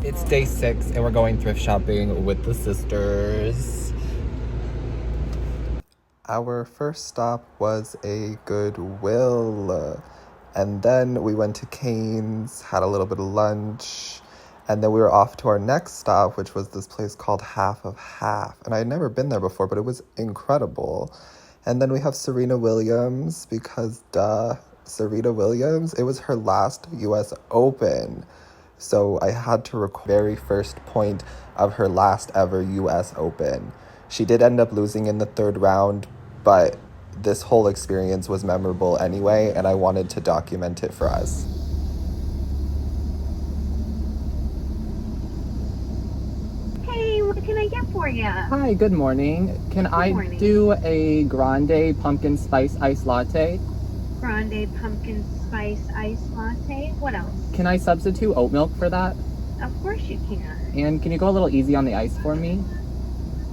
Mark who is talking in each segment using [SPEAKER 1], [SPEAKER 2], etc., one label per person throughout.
[SPEAKER 1] It's day 6 and we're going thrift shopping with the sisters. Our first stop was a Goodwill. And then we went to Cane's, had a little bit of lunch. And then we were off to our next stop, which was this place called Half of Half. And I had never been there before, but it was incredible. And then we have Serena Williams because, Serena Williams, it was her last US Open. So I had to record the very first point of her last ever US Open. She did end up losing in the third round, but this whole experience was memorable anyway, and I wanted to document it for us.
[SPEAKER 2] Hey, what can I get for you?
[SPEAKER 1] Hi, good morning. Can I
[SPEAKER 2] morning.
[SPEAKER 1] do a grande pumpkin spice iced latte?
[SPEAKER 2] Grande pumpkin spice iced latte. What else?
[SPEAKER 1] Can I substitute oat milk for that?
[SPEAKER 2] Of course you can.
[SPEAKER 1] And can you go a little easy on the ice for me,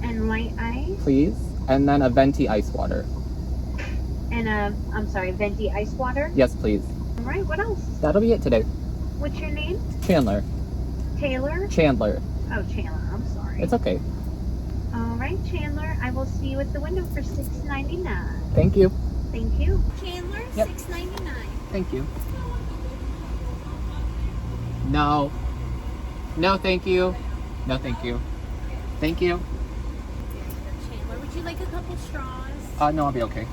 [SPEAKER 2] And light ice.
[SPEAKER 1] please? And then a venti ice water.
[SPEAKER 2] And venti ice water.
[SPEAKER 1] Yes, please.
[SPEAKER 2] All right. What else?
[SPEAKER 1] That'll be it today.
[SPEAKER 2] What's your name?
[SPEAKER 1] Chandler.
[SPEAKER 2] Taylor.
[SPEAKER 1] Chandler.
[SPEAKER 2] Oh, Chandler. I'm sorry.
[SPEAKER 1] It's okay.
[SPEAKER 2] All right, Chandler. I will see you at the window for $6.99.
[SPEAKER 1] Thank you.
[SPEAKER 2] Thank you. Chandler,
[SPEAKER 1] Yep.
[SPEAKER 2] $6.99.
[SPEAKER 1] Thank you. No. No, thank you. No, thank you. Thank you.
[SPEAKER 2] Chandler, would you like a couple straws?
[SPEAKER 1] No, I'll be okay.
[SPEAKER 2] Your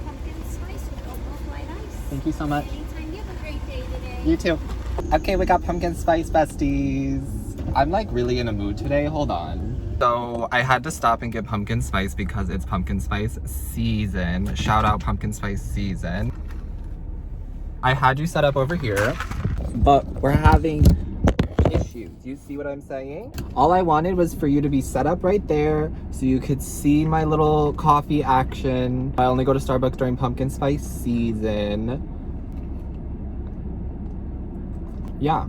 [SPEAKER 2] pumpkin spice with oat milk light ice.
[SPEAKER 1] Thank you so much.
[SPEAKER 2] Anytime. You have a great day today.
[SPEAKER 1] You too. Okay, we got pumpkin spice besties. I'm like really in a mood today. Hold on. So I had to stop and get pumpkin spice because it's pumpkin spice season. Shout out pumpkin spice season. I had you set up over here, but we're having issues. You see what I'm saying? All I wanted was for you to be set up right there so you could see my little coffee action. I only go to Starbucks during pumpkin spice season. Yeah.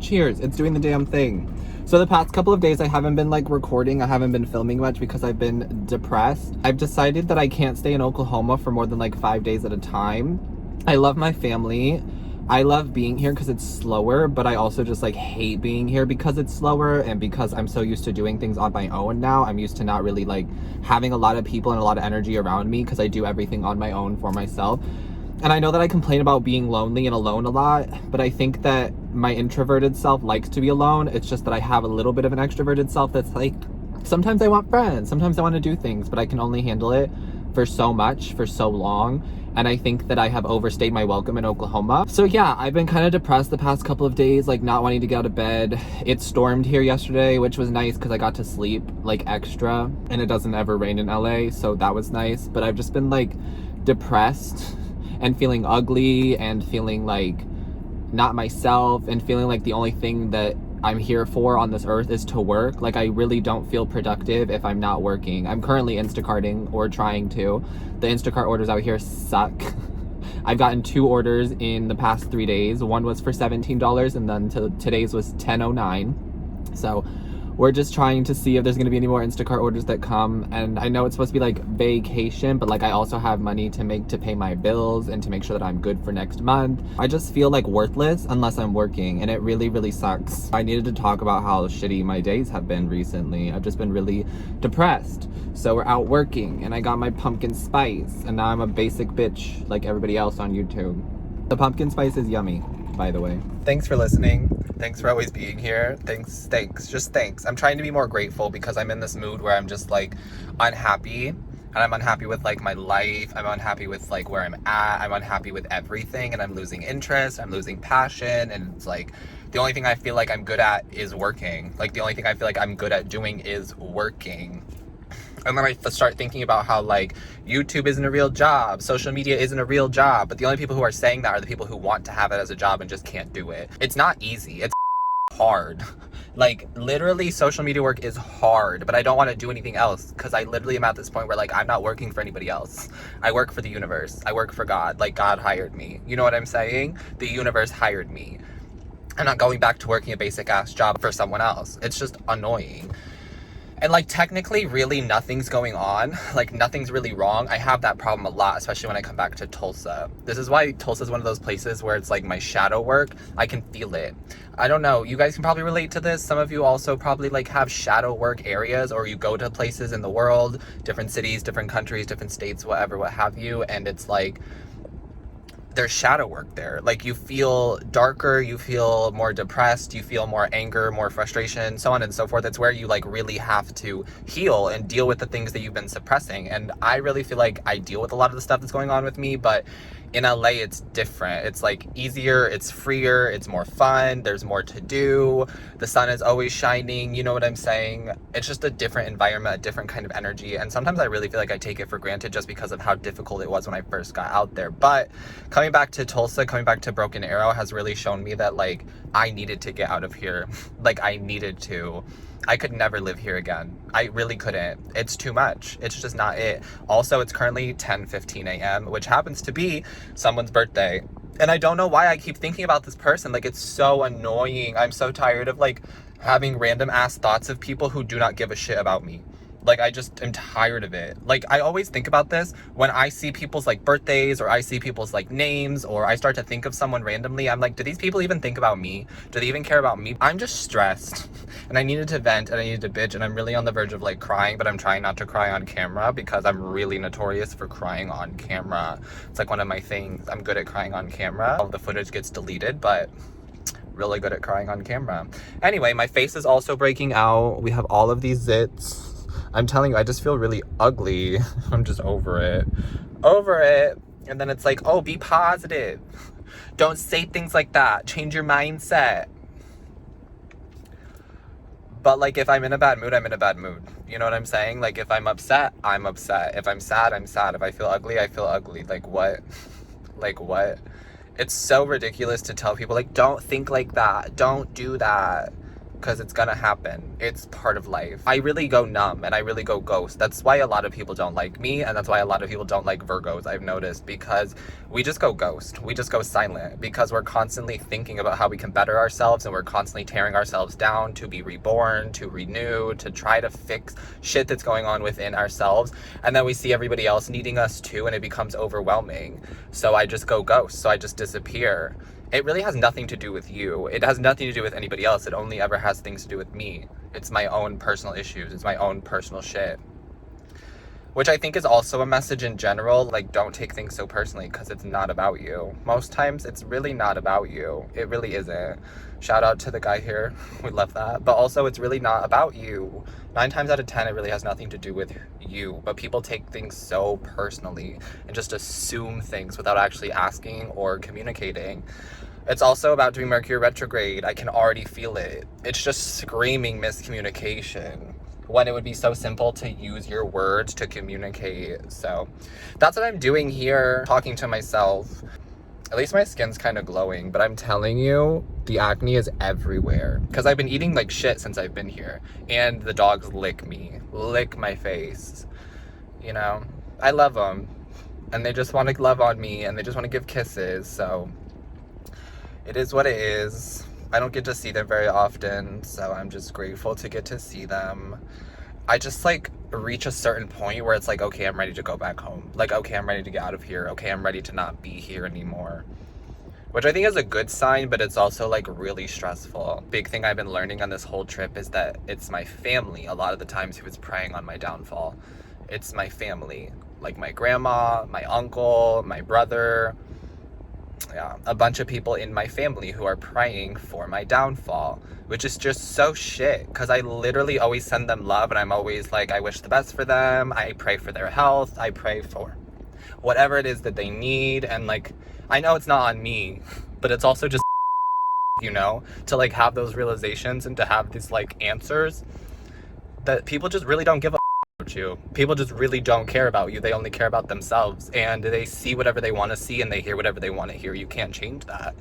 [SPEAKER 1] Cheers, it's doing the damn thing. So the past couple of days I haven't been like recording, I haven't been filming much because I've been depressed. I've decided that I can't stay in Oklahoma for more than like 5 days at a time. I love my family. I love being here because it's slower, but I also just like hate being here because it's slower and because I'm so used to doing things on my own now. I'm used to not really like having a lot of people and a lot of energy around me because I do everything on my own for myself. And I know that I complain about being lonely and alone a lot, but I think that my introverted self likes to be alone. It's just that I have a little bit of an extroverted self that's like, sometimes I want friends, sometimes I want to do things, but I can only handle it for so much, for so long. And I think that I have overstayed my welcome in Oklahoma. So yeah, I've been kind of depressed the past couple of days, like not wanting to get out of bed. It stormed here yesterday, which was nice because I got to sleep like extra, and it doesn't ever rain in LA, so that was nice. But I've just been like depressed and feeling ugly and feeling like not myself and feeling like the only thing that I'm here for on this earth is to work. Like I really don't feel productive if I'm not working. I'm currently Instacarting or trying to. The Instacart orders out here suck. I've gotten 2 orders in the past 3 days. One was for $17 and then today's was $10.09. So we're just trying to see if there's going to be any more Instacart orders that come. And I know it's supposed to be like vacation, but like I also have money to make to pay my bills and to make sure that I'm good for next month. I just feel like worthless unless I'm working, and it really, really sucks. I needed to talk about how shitty my days have been recently. I've just been really depressed. So we're out working and I got my pumpkin spice and now I'm a basic bitch like everybody else on YouTube. The pumpkin spice is yummy, by the way. Thanks for listening. Thanks for always being here. Thanks. Just thanks. I'm trying to be more grateful because I'm in this mood where I'm just like unhappy. And I'm unhappy with like my life. I'm unhappy with like where I'm at. I'm unhappy with everything and I'm losing interest. I'm losing passion. And it's like the only thing I feel like I'm good at is working. Like the only thing I feel like I'm good at doing is working. And then I start thinking about how like YouTube isn't a real job, social media isn't a real job, but the only people who are saying that are the people who want to have it as a job and just can't do it. It's not easy, it's hard. Like literally social media work is hard, but I don't want to do anything else because I literally am at this point where like I'm not working for anybody else. I work for the universe. I work for God. Like God hired me. You know what I'm saying? The universe hired me. I'm not going back to working a basic ass job for someone else. It's just annoying. And like technically really nothing's going on, like nothing's really wrong. I have that problem a lot, especially when I come back to Tulsa. This is why Tulsa is one of those places where it's like my shadow work. I can feel it. I don't know, you guys can probably relate to this. Some of you also probably like have shadow work areas, or you go to places in the world, different cities, different countries, different states, whatever, what have you, and it's like there's shadow work there. Like you feel darker, you feel more depressed, you feel more anger, more frustration, so on and so forth. It's where you like really have to heal and deal with the things that you've been suppressing. And I really feel like I deal with a lot of the stuff that's going on with me, but in LA it's different. It's like easier, it's freer, it's more fun, there's more to do, the sun is always shining, you know what I'm saying? It's just a different environment, a different kind of energy, and sometimes I really feel like I take it for granted just because of how difficult it was when I first got out there. But coming back to Tulsa, coming back to Broken Arrow has really shown me that like I needed to get out of here. Like I needed to. I could never live here again. I really couldn't. It's too much. It's just not it. Also, it's currently 10:15 a.m., which happens to be someone's birthday. And I don't know why I keep thinking about this person. Like, it's so annoying. I'm so tired of, like, having random ass thoughts of people who do not give a shit about me. Like, I just am tired of it. Like, I always think about this when I see people's, like, birthdays, or I see people's, like, names, or I start to think of someone randomly. I'm like, do these people even think about me? Do they even care about me? I'm just stressed, and I needed to vent, and I needed to bitch, and I'm really on the verge of, like, crying, but I'm trying not to cry on camera because I'm really notorious for crying on camera. It's, like, one of my things. I'm good at crying on camera. All the footage gets deleted, but really good at crying on camera. Anyway, my face is also breaking out. We have all of these zits. I'm telling you, I just feel really ugly. I'm just over it. Over it. And then it's like, oh, be positive. Don't say things like that. Change your mindset. But, like, if I'm in a bad mood, I'm in a bad mood. You know what I'm saying? Like, if I'm upset, I'm upset. If I'm sad, I'm sad. If I feel ugly, I feel ugly. Like, what? Like, what? It's so ridiculous to tell people, like, don't think like that. Don't do that. Because it's gonna happen. It's part of life. I really go numb and I really go ghost. That's why a lot of people don't like me, and that's why a lot of people don't like Virgos, I've noticed, because we just go ghost. We just go silent because we're constantly thinking about how we can better ourselves, and we're constantly tearing ourselves down to be reborn, to renew, to try to fix shit that's going on within ourselves. And then we see everybody else needing us too, and it becomes overwhelming. So I just go ghost. So I just disappear. It really has nothing to do with you. It has nothing to do with anybody else. It only ever has things to do with me. It's my own personal issues. It's my own personal shit. Which I think is also a message in general. Like, don't take things so personally because it's not about you. Most times, it's really not about you. It really isn't. Shout out to the guy here. We love that. But also, it's really not about you. 9 times out of 10, it really has nothing to do with you. But people take things so personally and just assume things without actually asking or communicating. It's also about doing Mercury retrograde. I can already feel it. It's just screaming miscommunication when it would be so simple to use your words to communicate. So that's what I'm doing here, talking to myself. At least my skin's kind of glowing, but I'm telling you, the acne is everywhere. Because I've been eating like shit since I've been here. And the dogs lick me, lick my face. You know, I love them. And they just want to love on me, and they just want to give kisses, so it is what it is. I don't get to see them very often, so I'm just grateful to get to see them. I just, like, reach a certain point where it's like, okay, I'm ready to go back home. Like, okay, I'm ready to get out of here. Okay, I'm ready to not be here anymore. Which I think is a good sign, but it's also, like, really stressful. Big thing I've been learning on this whole trip is that it's my family a lot of the times who is preying on my downfall. It's my family. Like, my grandma, my uncle, my brother. Yeah, a bunch of people in my family who are praying for my downfall, which is just so shit, because I literally always send them love, and I'm always like, I wish the best for them, I pray for their health, I pray for whatever it is that they need, and like, I know it's not on me, but it's also just, you know, to like have those realizations and to have these like answers that people just really don't give a about you. People just really don't care about you. They only care about themselves, and they see whatever they want to see and they hear whatever they want to hear. You can't change that.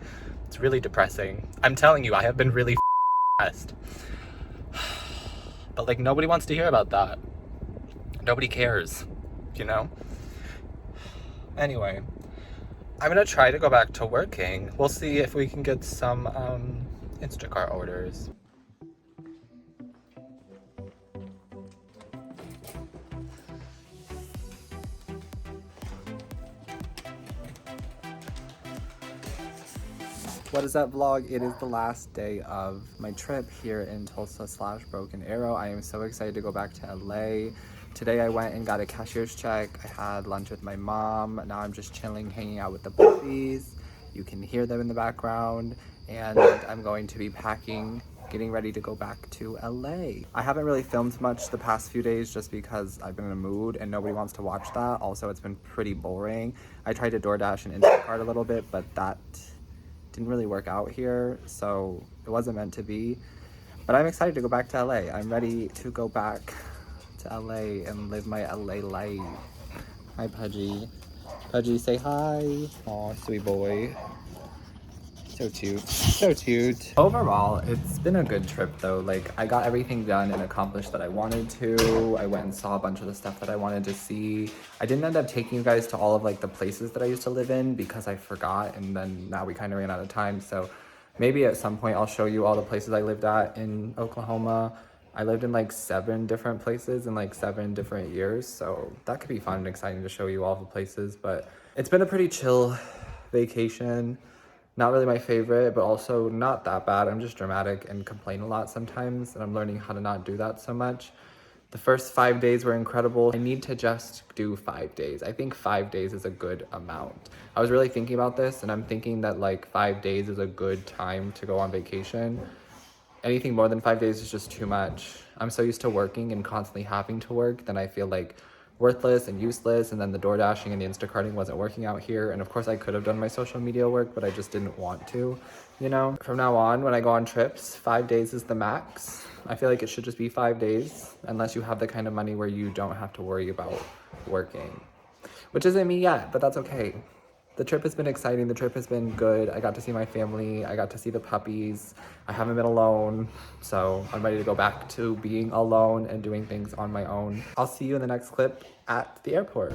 [SPEAKER 1] It's really depressing. I'm telling you, I have been really depressed. But like, nobody wants to hear about that. Nobody cares, you know? Anyway, I'm gonna try to go back to working. We'll see if we can get some Instacart orders. What is up, vlog? It is the last day of my trip here in Tulsa / Broken Arrow. I am so excited to go back to LA. Today I went and got a cashier's check. I had lunch with my mom. Now I'm just chilling, hanging out with the puppies. You can hear them in the background. And I'm going to be packing, getting ready to go back to LA. I haven't really filmed much the past few days just because I've been in a mood and nobody wants to watch that. Also, it's been pretty boring. I tried to DoorDash and Instacart a little bit, but that didn't really work out here, so it wasn't meant to be. But I'm excited to go back to LA. I'm ready to go back to LA and live my LA life. Hi, Pudgy. Pudgy, say hi. Aw, sweet boy. So cute. So cute. Overall, it's been a good trip though. Like, I got everything done and accomplished that I wanted to. I went and saw a bunch of the stuff that I wanted to see. I didn't end up taking you guys to all of like the places that I used to live in because I forgot, and then now we kind of ran out of time. So maybe at some point I'll show you all the places I lived at in Oklahoma. I lived in like 7 different places in like 7 different years. So that could be fun and exciting to show you all the places, but it's been a pretty chill vacation. Not really my favorite, but also not that bad. I'm just dramatic and complain a lot sometimes, and I'm learning how to not do that so much. The first 5 days were incredible. I need to just do 5 days. I think 5 days is a good amount. I was really thinking about this, and I'm thinking that like 5 days is a good time to go on vacation. Anything more than 5 days is just too much. I'm so used to working and constantly having to work, then I feel like worthless and useless, and then the door dashing and the Instacarting wasn't working out here. And of course I could have done my social media work, but I just didn't want to, you know? From now on, when I go on trips, 5 days is the max. I feel like it should just be 5 days, unless you have the kind of money where you don't have to worry about working. Which isn't me yet, but that's okay. The trip has been exciting. The trip has been good. I got to see my family. I got to see the puppies. I haven't been alone, so I'm ready to go back to being alone and doing things on my own. I'll see you in the next clip at the airport.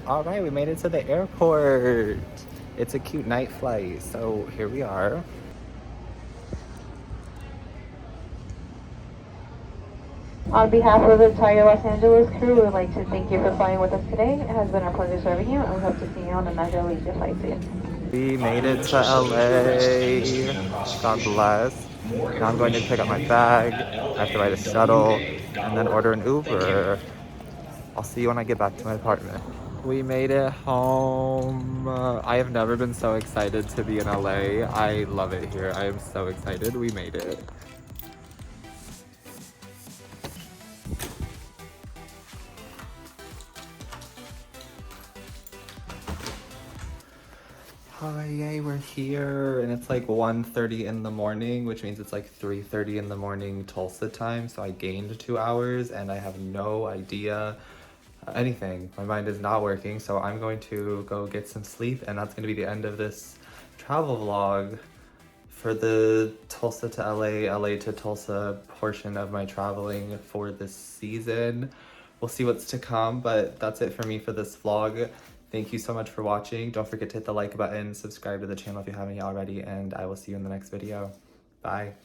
[SPEAKER 1] All right, we made it to the airport. It's a cute night flight, so here we are.
[SPEAKER 3] On behalf of the entire Los Angeles crew, we would like to thank you for flying with us today. It has been our pleasure serving you, and we hope to see you on another leisure flight soon.
[SPEAKER 1] We made it to LA. God bless. Now I'm going to pick up my bag. I have to ride a shuttle and then order an Uber. I'll see you when I get back to my apartment. We made it home. I have never been so excited to be in LA. I love it here. I am so excited. We made it. Oh, yay, we're here, and it's like 1:30 in the morning, which means it's like 3:30 in the morning Tulsa time, so I gained 2 hours, and I have no idea anything. My mind is not working, so I'm going to go get some sleep, and that's going to be the end of this travel vlog for the Tulsa to LA, LA to Tulsa portion of my traveling for this season. We'll see what's to come, but that's it for me for this vlog. Thank you so much for watching. Don't forget to hit the like button, subscribe to the channel if you haven't already, and I will see you in the next video. Bye.